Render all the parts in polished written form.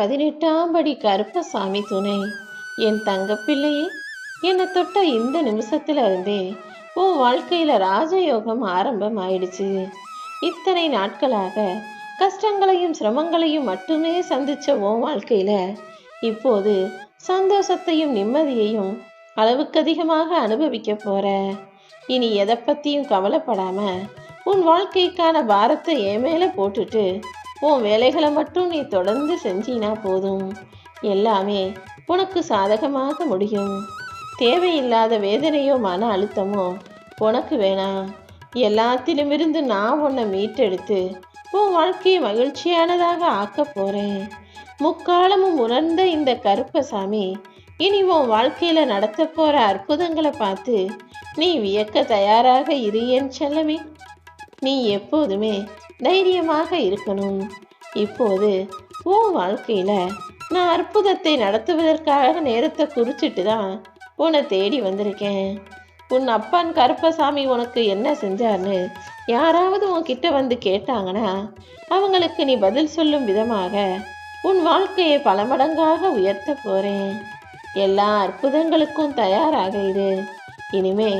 18ஆம் படி கருப்பசாமி துணை. என் தங்கப்பிள்ளையே, என்னை தொட்ட இந்த நிமிஷத்துல இருந்தே உன் வாழ்க்கையில ராஜயோகம் ஆரம்பம் ஆயிடுச்சு. இத்தனை நாட்களாக கஷ்டங்களையும் சிரமங்களையும் மட்டுமே சந்திச்ச உன் வாழ்க்கையில இப்போது சந்தோஷத்தையும் நிம்மதியையும் அளவுக்கு அதிகமாக அனுபவிக்க போற. இனி எதை பத்தியும் கவலைப்படாம உன் வாழ்க்கைக்கான பாரத்தை என் மேல போட்டுட்டு உன் வேலைகளை மட்டும் நீ தொடர்ந்து செஞ்சினா போதும். எல்லாமே உனக்கு சாதகமாக முடியும். தேவையில்லாத வேதனையோ மன அழுத்தமோ உனக்கு வேணாம். எல்லாத்திலுமிருந்து நான் உன்னை மீட்டெடுத்து உன் வாழ்க்கையை மகிழ்ச்சியானதாக ஆக்க போறேன். முக்காலமும் உணர்ந்த இந்த கருப்பசாமி இனி உன் வாழ்க்கையில நடத்த போற அற்புதங்களை பார்த்து நீ வியக்க தயாராக இரு என் செல்லமே. நீ எப்போதுமே தைரியமாக இருக்கணும். இப்போது உன் வாழ்க்கையில நான் அற்புதத்தை நடத்துவதற்காக நேரத்தை குறிச்சிட்டு தான் உன்னை தேடி வந்திருக்கேன். உன் அப்பன் கருப்பசாமி உனக்கு என்ன செஞ்சார்னு யாராவது உன்கிட்ட வந்து கேட்டாங்கன்னா அவங்களுக்கு நீ பதில் சொல்லும் விதமாக உன் வாழ்க்கையை பல மடங்காக உயர்த்த போறேன். எல்லா அற்புதங்களுக்கும் தயாராக இரு. இனிமே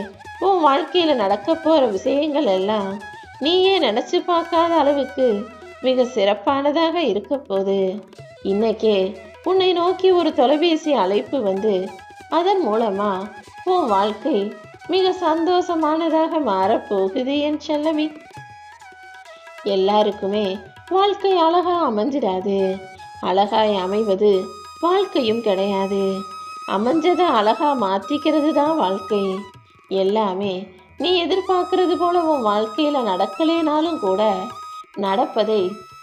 உன் வாழ்க்கையில நடக்க போற விஷயங்கள் எல்லாம் நீயே நினைச்சு பார்க்காத அளவுக்கு மிக சிறப்பானதாக இருக்க போகுது. இன்னைக்கே உன்னை நோக்கி ஒரு தொலைபேசி அழைப்பு வந்து அதன் மூலமா உன் வாழ்க்கை மிக சந்தோஷமானதாக மாறப்போகுது என் செல்லமே. எல்லாருக்குமே வாழ்க்கை அழகா அமைஞ்சிடாது. அழகாய் அமைவது வாழ்க்கையும் கிடையாது. அமைஞ்சதை அழகா மாத்திக்கிறது தான் வாழ்க்கை. எல்லாமே நீ எதிர்பார்க்கறது போல உன் வாழ்க்கையில நடக்கலேனாலும் கூட நடப்பதை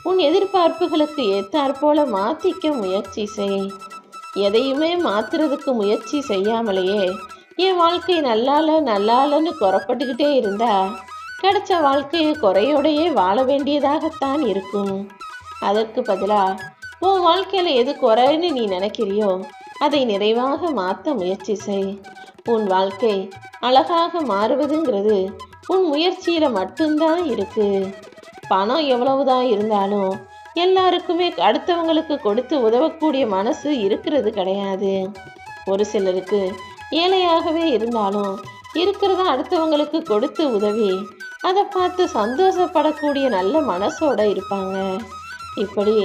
உன் எதிர்பார்ப்புகளுக்கு ஏத்தாற்போல மாத்திக்க முயற்சி செய். எதையுமே மாத்துறதுக்கு முயற்சி செய்யாமலேயே என் வாழ்க்கை நல்லாலன்னு குறப்பட்டுக்கிட்டே இருந்தா கிடைச்ச வாழ்க்கையை குறையோடையே வாழ வேண்டியதாகத்தான் இருக்கும். அதற்கு பதிலா உன் வாழ்க்கையில எது குறைன்னு நீ நினைக்கிறியோ அதை நிறைவாக மாற்ற முயற்சி செய். உன் வாழ்க்கை அழகாக மாறுவதுங்கிறது உன் முயற்சியில மட்டும்தான் இருக்கு. பணம் எவ்வளவுதான் இருந்தாலும் எல்லாருக்குமே அடுத்தவங்களுக்கு கொடுத்து உதவக்கூடிய மனசு இருக்கிறது கிடையாது. ஒரு சிலருக்கு ஏழையாகவே இருந்தாலும் இருக்கிறத அடுத்தவங்களுக்கு கொடுத்து உதவி அதை பார்த்து சந்தோஷப்படக்கூடிய நல்ல மனசோட இருப்பாங்க. இப்படி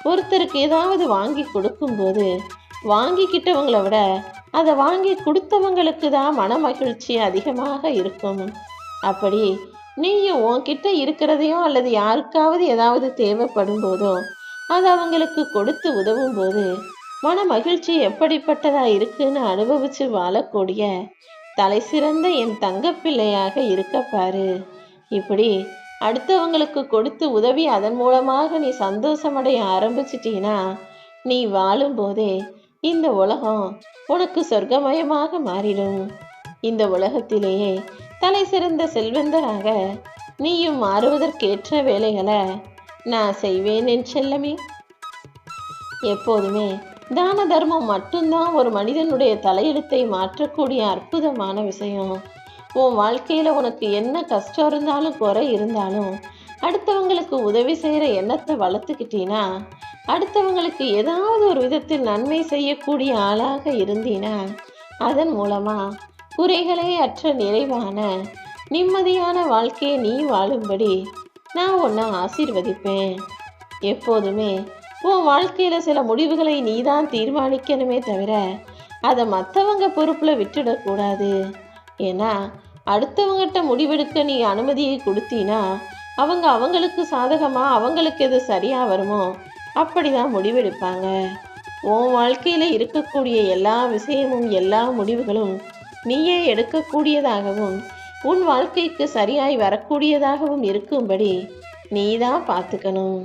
ஒருத்தருக்கு ஏதாவது வாங்கி கொடுக்கும்போது வாங்கிக்கிட்டவங்களை விட அதை வாங்கி கொடுத்தவங்களுக்கு தான் மன மகிழ்ச்சி அதிகமாக இருக்கும். அப்படி நீயும் உன்கிட்ட இருக்கிறதையோ அல்லது யாருக்காவது ஏதாவது தேவைப்படும் போதோ அது அவங்களுக்கு கொடுத்து உதவும் போது மன மகிழ்ச்சி எப்படிப்பட்டதா இருக்குன்னு அனுபவிச்சு வாழக்கூடிய தலை சிறந்த என் தங்கப்பிள்ளையாக இருக்க பாரு. இப்படி அடுத்தவங்களுக்கு கொடுத்து உதவி அதன் மூலமாக நீ சந்தோஷமடைய ஆரம்பிச்சிட்டீன்னா நீ வாழும் போதே இந்த உலகம் உனக்கு சொர்க்கமயமாக மாறிடும். இந்த உலகத்திலேயே தலை சிறந்த செல்வந்தராக நீயும் மாறுவதற்கேற்ற வேலைகளை நான் செய்வேன் என் செல்லமே. எப்போதுமே தான தர்மம் மட்டும்தான் ஒரு மனிதனுடைய தலையெழுத்தை மாற்றக்கூடிய அற்புதமான விஷயம். உன் வாழ்க்கையில உனக்கு என்ன கஷ்டம் இருந்தாலும் குறை இருந்தாலும் அடுத்தவங்களுக்கு உதவி செய்யற எண்ணத்தை வளர்த்துக்கிட்டீனா அடுத்தவங்களுக்கு ஏதாவது ஒரு விதத்தில் நன்மை செய்யக்கூடிய ஆளாக இருந்தீனா அதன் மூலமா குறைகளே அற்ற நிறைவான நிம்மதியான வாழ்க்கையை நீ வாழும்படி நான் உன்னை ஆசீர்வதிப்பேன். எப்போதுமே உன் வாழ்க்கையில சில முடிவுகளை நீ தான் தீர்மானிக்கணுமே தவிர அதை மற்றவங்க பொறுப்புல விட்டுடக்கூடாது. ஏன்னா அடுத்தவங்கிட்ட முடிவெடுக்க நீ அனுமதியை கொடுத்தீனா அவங்க அவங்களுக்கு சாதகமா அவங்களுக்கு எது சரியா வருமோ அப்படிதான் முடிவெடுப்பாங்க. உன் வாழ்க்கையில இருக்கக்கூடிய எல்லா விஷயமும் எல்லா முடிவுகளும் நீயே எடுக்கக்கூடியதாகவும் உன் வாழ்க்கைக்கு சரியாய் வரக்கூடியதாகவும் இருக்கும்படி நீதான் பார்த்துக்கணும்.